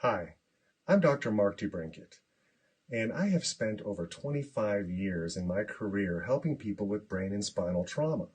Hi, I'm Dr. Mark DeBrinket, and I have spent over 25 years in my career helping people with brain and spinal trauma.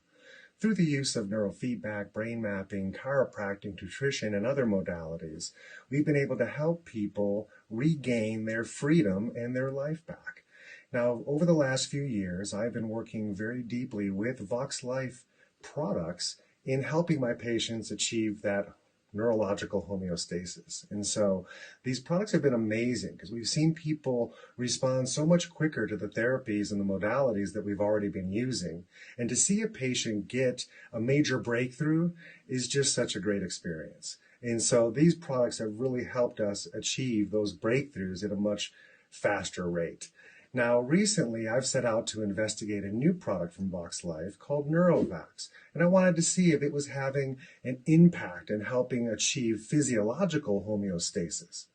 Through the use of neurofeedback, brain mapping, chiropractic, nutrition, and other modalities, we've been able to help people regain their freedom and their life back. Now, over the last few years, I've been working very deeply with Vox Life products in helping my patients achieve that neurological homeostasis. And so these products have been amazing because we've seen people respond so much quicker to the therapies and the modalities that we've already been using. And to see a patient get a major breakthrough is just such a great experience. And so these products have really helped us achieve those breakthroughs at a much faster rate. Now, recently, I've set out to investigate a new product from Vox Life called Neurovax, and I wanted to see if it was having an impact in helping achieve physiological homeostasis.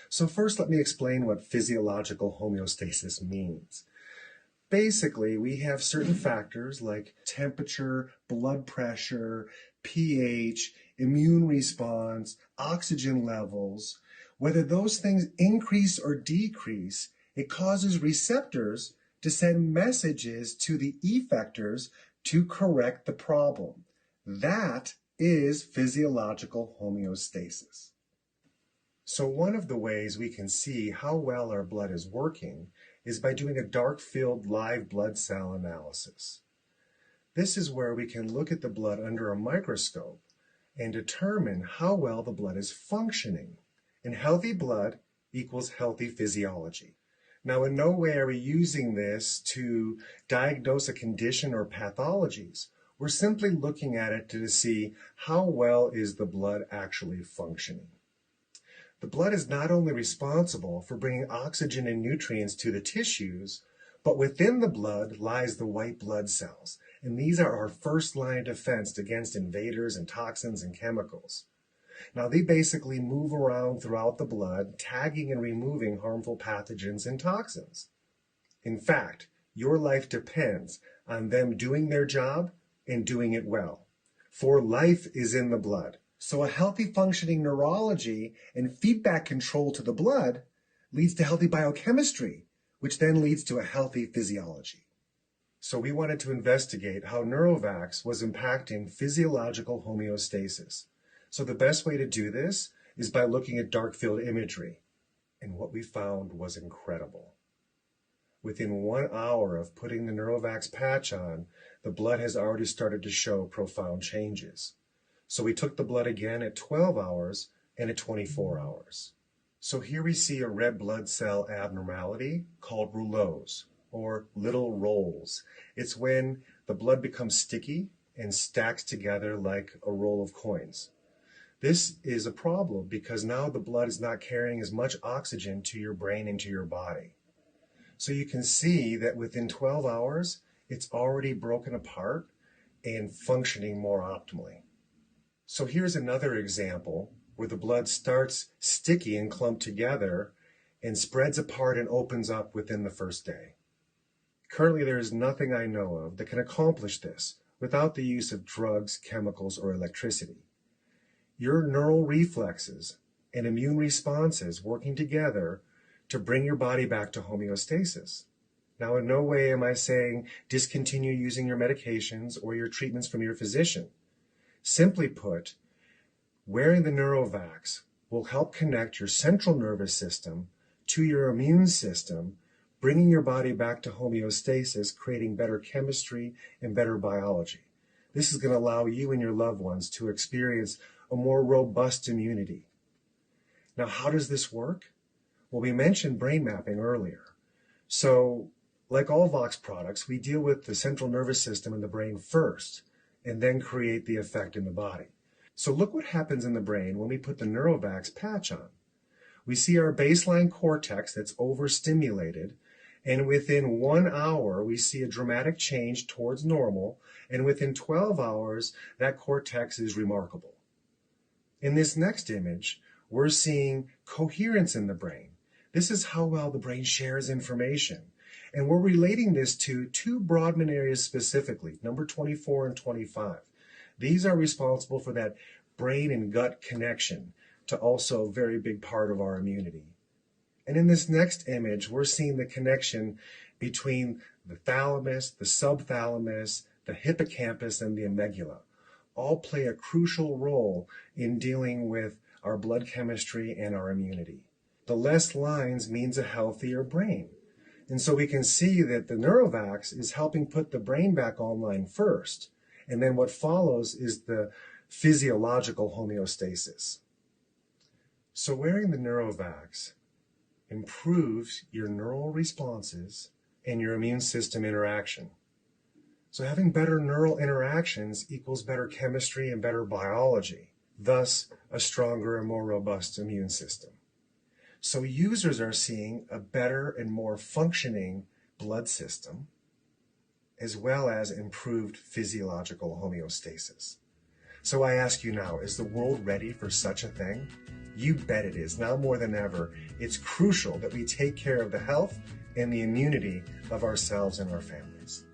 So first, let me explain what physiological homeostasis means. Basically, we have certain factors like temperature, blood pressure, pH, immune response, oxygen levels. Whether those things increase or decrease, it causes receptors to send messages to the effectors to correct the problem. That is physiological homeostasis. So one of the ways we can see how well our blood is working is by doing a dark field live blood cell analysis. This is where we can look at the blood under a microscope and determine how well the blood is functioning. And healthy blood equals healthy physiology. Now, in no way are we using this to diagnose a condition or pathologies. We're simply looking at it to see how well is the blood actually functioning. The blood is not only responsible for bringing oxygen and nutrients to the tissues, but within the blood lies the white blood cells. And these are our first line of defense against invaders and toxins and chemicals. Now, they basically move around throughout the blood, tagging and removing harmful pathogens and toxins. In fact, your life depends on them doing their job and doing it well. For life is in the blood. So a healthy functioning neurology and feedback control to the blood leads to healthy biochemistry, which then leads to a healthy physiology. So we wanted to investigate how Neurovax was impacting physiological homeostasis. So the best way to do this is by looking at dark field imagery. And what we found was incredible. Within 1 hour of putting the Neurovax patch on, the blood has already started to show profound changes. So we took the blood again at 12 hours and at 24 hours. So here we see a red blood cell abnormality called rouleaux, or little rolls. It's when the blood becomes sticky and stacks together like a roll of coins. This is a problem because now the blood is not carrying as much oxygen to your brain and to your body. So you can see that within 12 hours, it's already broken apart and functioning more optimally. So here's another example where the blood starts sticky and clumped together and spreads apart and opens up within the first day. Currently, there is nothing I know of that can accomplish this without the use of drugs, chemicals, or electricity. Your neural reflexes and immune responses working together to bring your body back to homeostasis. Now, in no way am I saying discontinue using your medications or your treatments from your physician. Simply put, wearing the Neurovax will help connect your central nervous system to your immune system, bringing your body back to homeostasis, creating better chemistry and better biology. This is going to allow you and your loved ones to experience a more robust immunity. Now, how does this work? Well, we mentioned brain mapping earlier. So, like all Vox products, we deal with the central nervous system in the brain first, and then create the effect in the body. So look what happens in the brain when we put the Neurovax patch on. We see our baseline cortex that's overstimulated, and within 1 hour, we see a dramatic change towards normal, and within 12 hours, that cortex is remarkable. In this next image, we're seeing coherence in the brain. This is how well the brain shares information. And we're relating this to two Brodmann areas specifically, number 24 and 25. These are responsible for that brain and gut connection to also a very big part of our immunity. And in this next image, we're seeing the connection between the thalamus, the subthalamus, the hippocampus, and the amygdala. All play a crucial role in dealing with our blood chemistry and our immunity. The less lines means a healthier brain. And so we can see that the Neurovax is helping put the brain back online first. And then what follows is the physiological homeostasis. So wearing the Neurovax improves your neural responses and your immune system interaction. So having better neural interactions equals better chemistry and better biology, thus a stronger and more robust immune system. So users are seeing a better and more functioning blood system, as well as improved physiological homeostasis. So I ask you now, is the world ready for such a thing? You bet it is. Now more than ever, it's crucial that we take care of the health and the immunity of ourselves and our families.